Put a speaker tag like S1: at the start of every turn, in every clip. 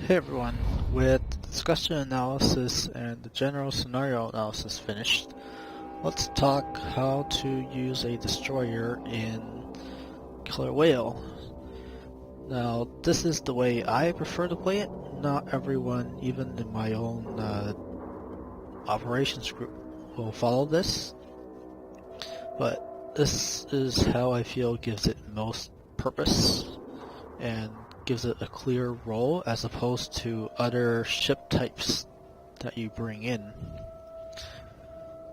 S1: Hey everyone, with the discussion analysis and the general scenario analysis finished, let's talk how to use a destroyer in Killer Whale. Now, this is the way I prefer to play it. Not everyone, even in my own operations group, will follow this, but this is how I feel gives it most purpose and gives it a clear role as opposed to other ship types that you bring in.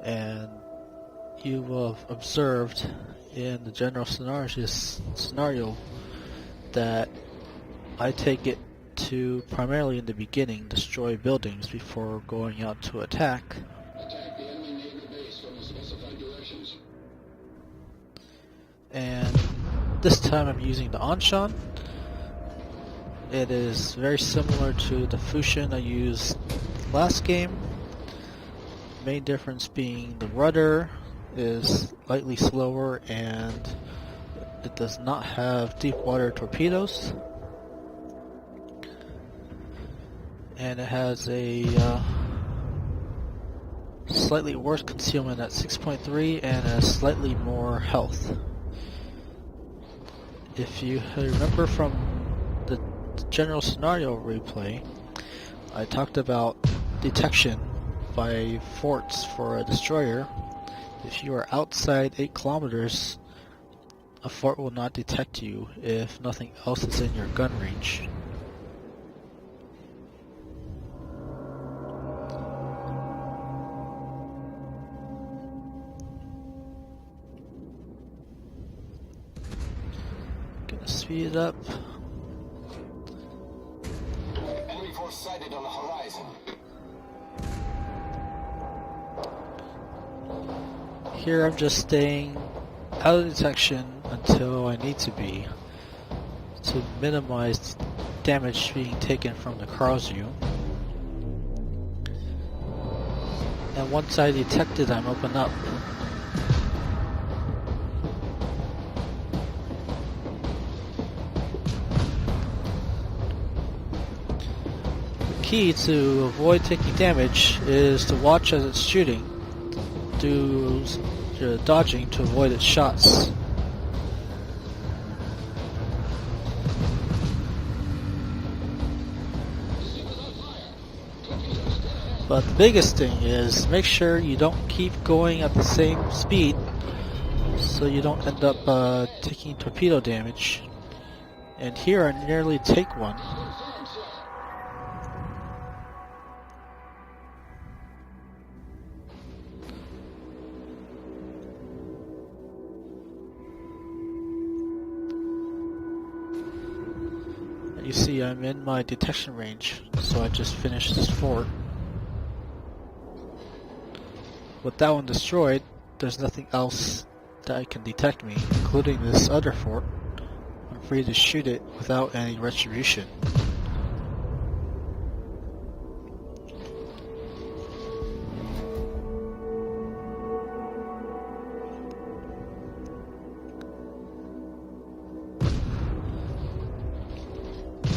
S1: And you will have observed in the general scenario that I take it to primarily in the beginning destroy buildings before going out to attack.
S2: Attack the enemy naval base from the specified directions.
S1: And this time I'm using the Anshan. It is very similar to the Fushin I used last game. Main difference being the rudder is slightly slower and it does not have deep water torpedoes. And it has a slightly worse concealment at 6.3 and a slightly more health. If you remember from the general scenario replay, I talked about detection by forts for a destroyer. If you are outside 8 kilometers, a fort will not detect you if nothing else is in your gun range. Gonna speed it up.
S2: Enemy force sighted on the horizon.
S1: Here I'm just staying out of detection until I need to be to minimize damage being taken from the Krausu. And once I detect it, I'm open up. The key to avoid taking damage is to watch as it's shooting. Do dodging to avoid its shots. But the biggest thing is make sure you don't keep going at the same speed so you don't end up taking torpedo damage. And here I nearly take one. You see I'm in my detection range, so I just finished this fort. With that one destroyed, there's nothing else that can detect me, including this other fort. I'm free to shoot it without any retribution.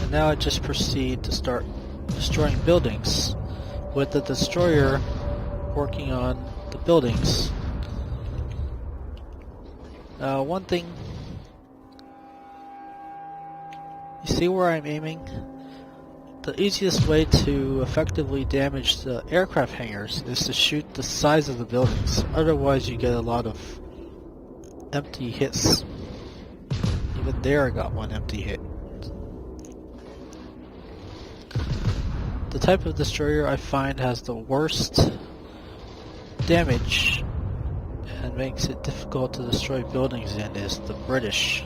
S1: And now I just proceed to start destroying buildings, with the destroyer working on the buildings. One thing, you see where I'm aiming? The easiest way to effectively damage the aircraft hangars is to shoot the size of the buildings. Otherwise you get a lot of empty hits. Even there I got one empty hit. The type of destroyer I find has the worst damage and makes it difficult to destroy buildings in is the British.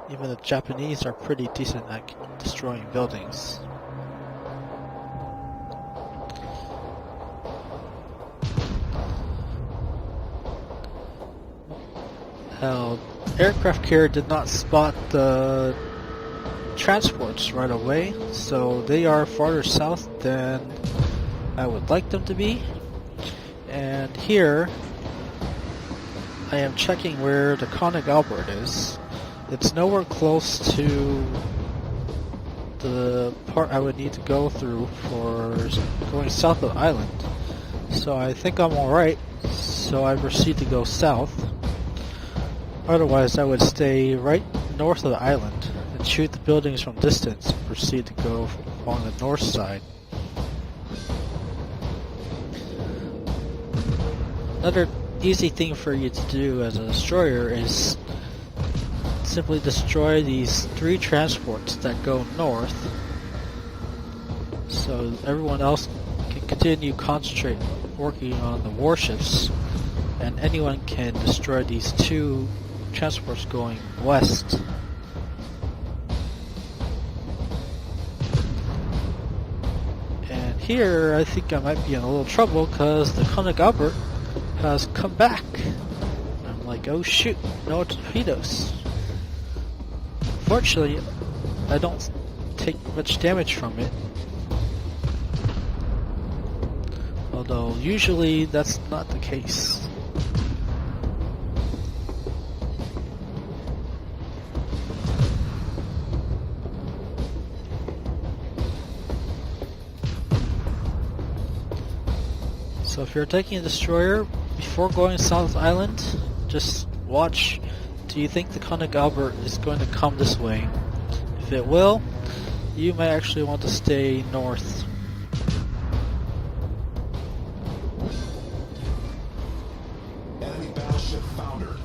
S1: Even the Japanese are pretty decent at destroying buildings. Now, aircraft carrier did not spot the transports right away, so they are farther south than I would like them to be. And here I am checking where the Koenig Albert is. It's nowhere close to the part I would need to go through for going south of the island. So I think I'm alright, so I proceed to go south. Otherwise I would stay right north of the island and shoot the buildings from distance and proceed to go along the north side. Another easy thing for you to do as a destroyer is simply destroy these 3 transports that go north, so everyone else can continue concentrate working on the warships, and anyone can destroy these 2 transports going west. And here I think I might be in a little trouble because the Koenig Albert has come back. I'm like, oh shoot, no torpedoes. Fortunately, I don't take much damage from it. Although, usually that's not the case. So if you're taking a destroyer, before going South Island, just watch. Do you think the Koenig Albert is going to come this way? If it will, you may actually want to stay north.
S3: Enemy battleship foundered.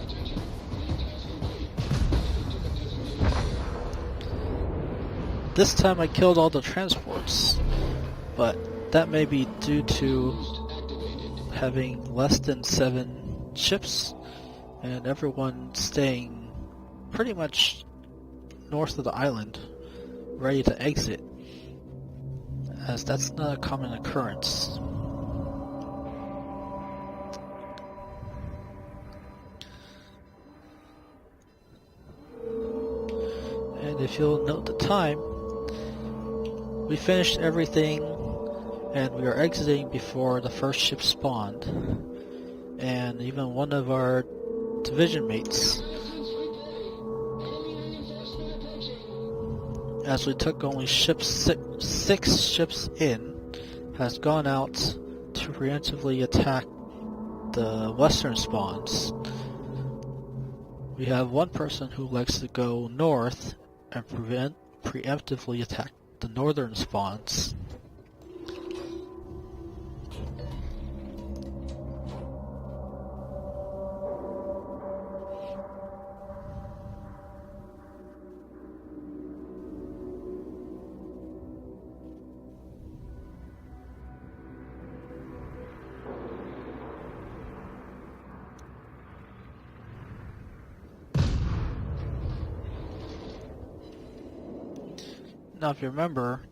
S2: Attention. Main task complete. Proceed to the designated area.
S1: This time I killed all the transports, but that may be due to
S2: Boost activated.
S1: having less than 7 ships and everyone staying pretty much north of the island, ready to exit, as that's not a common occurrence. And if you'll note the time, we finished everything and we are exiting before the first ship spawned. And even one of our division mates,
S2: Reconnaissance reporting. Enemy reinforcement approaching.
S1: as we took only six ships in, has gone out to preemptively attack the western spawns. We have one person who likes to go north and preemptively attack the northern spawns. Now if you remember,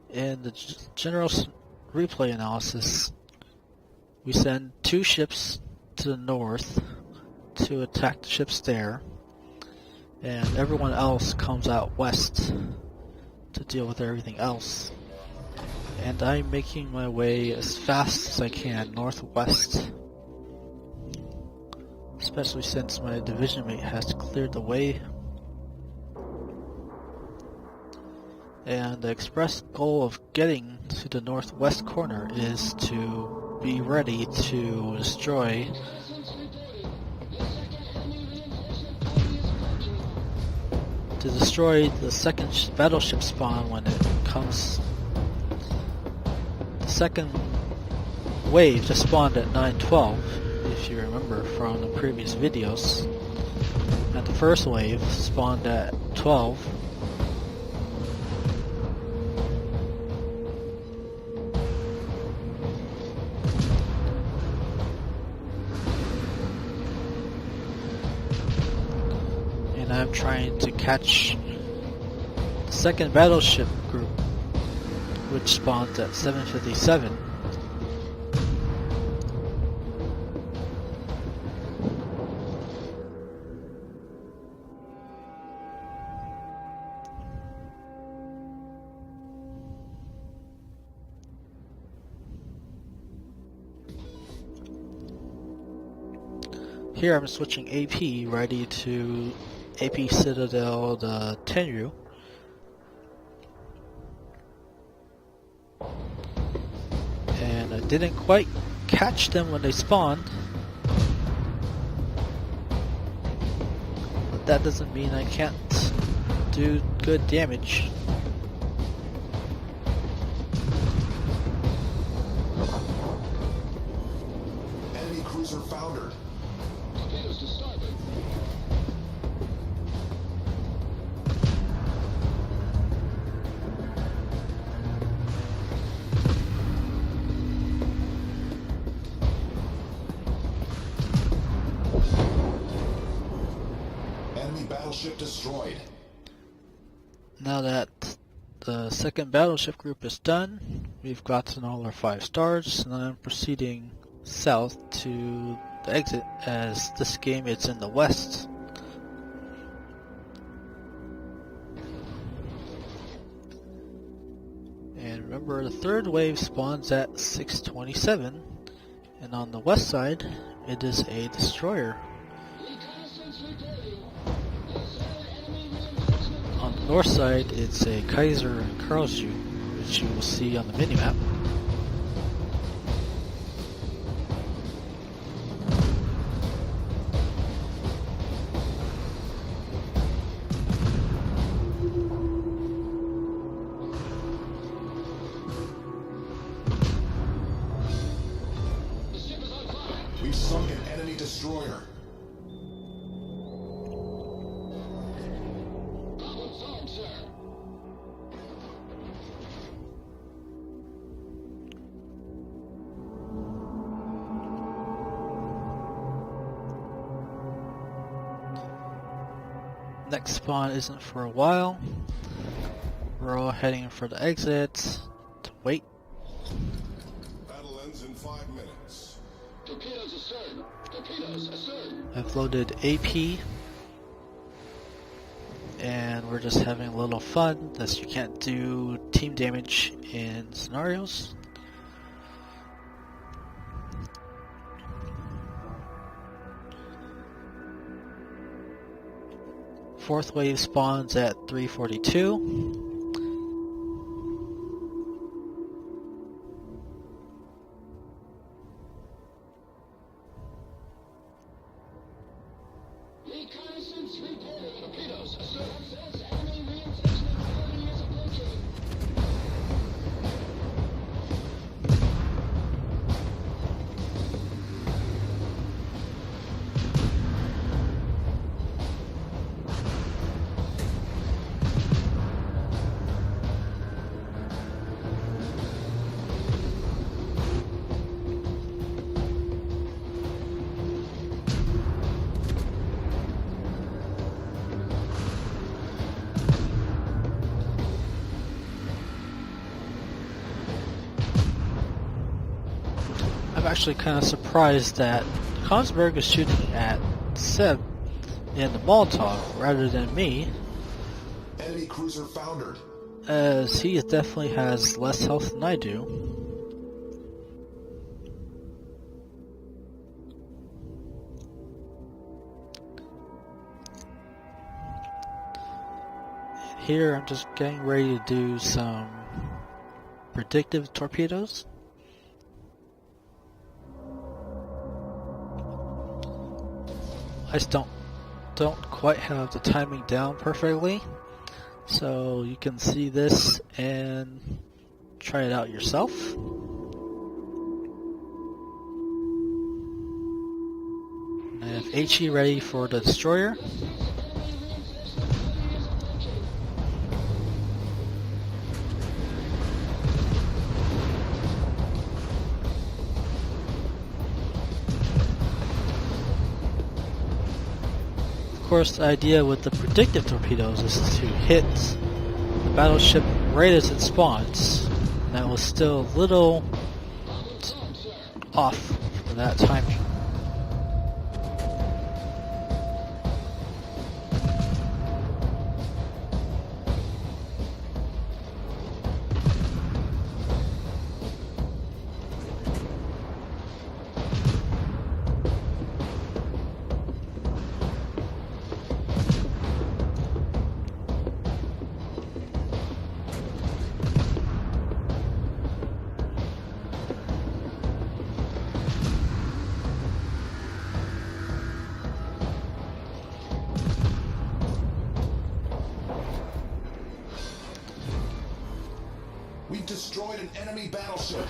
S1: in the general replay analysis, we send 2 ships to the north to attack the ships there, and everyone else comes out west to deal with everything else. And I'm making my way as fast as I can northwest, especially since my division mate has cleared the way. And the express goal of getting to the northwest corner is to be ready to destroy
S2: Reconnaissance reporting. The second enemy reinforcement party is approaching.
S1: the second battleship spawn when it comes. The second wave just spawned at 9:12, if you remember from the previous videos. And the first wave spawned at 12. And I'm trying to catch second battleship group, which spawns at 7:57. Here I'm switching AP ready to AP Citadel, the Tenryu. And I didn't quite catch them when they spawned. But that doesn't mean I can't do good damage.
S3: Enemy cruiser foundered.
S2: Torpedoes to starboard.
S3: Enemy battleship destroyed.
S1: Now that the second battleship group is done, we've gotten all our 5 stars, and I'm proceeding south to the exit, as this game is in the west. And remember, the third wave spawns at 6:27, and on the west side it is a destroyer.
S2: Reconnaissance reporting. Yes, sir. Enemy reinforcement.
S1: On the north side it's a Kaiser Karlsruhe, which you will see on the minimap.
S2: The ship is on fire.
S3: We've sunk an enemy destroyer.
S2: Problem solved, sir.
S1: Next spawn isn't for a while. We're all heading for the exit to wait.
S3: Battle ends in 5 minutes.
S2: Torpedoes astern. Torpedoes astern.
S1: I've loaded AP, and we're just having a little fun, as you can't do team damage in scenarios. Fourth wave spawns at 3:42.
S2: Reconnaissance reporting. Torpedoes astern. Says enemy reinforcement colony is approaching.
S1: I'm actually kind of surprised that Konsberg is shooting at Seb in the Molotov rather than me,
S3: Enemy cruiser foundered.
S1: as he definitely has less health than I do. Here I'm just getting ready to do some predictive torpedoes. I just don't quite have the timing down perfectly, so you can see this and try it out yourself. I have HE ready for the destroyer. Of course, the idea with the predictive torpedoes is to hit battleship right as it spawns. That was still a little off for that timing.
S3: We've destroyed an enemy battleship.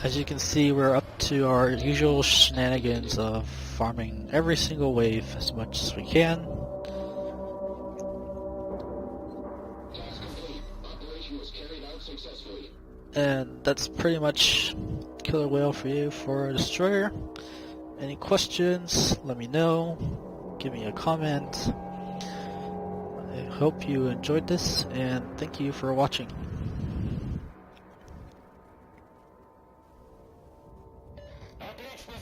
S1: As you can see, we're up to our usual shenanigans of farming every single wave as much as we can.
S2: Task complete. Operation was carried out successfully.
S1: And that's pretty much killer whale for you for a destroyer. Any questions, let me know. Give me a comment. I hope you enjoyed this, and thank you for watching.
S2: Operation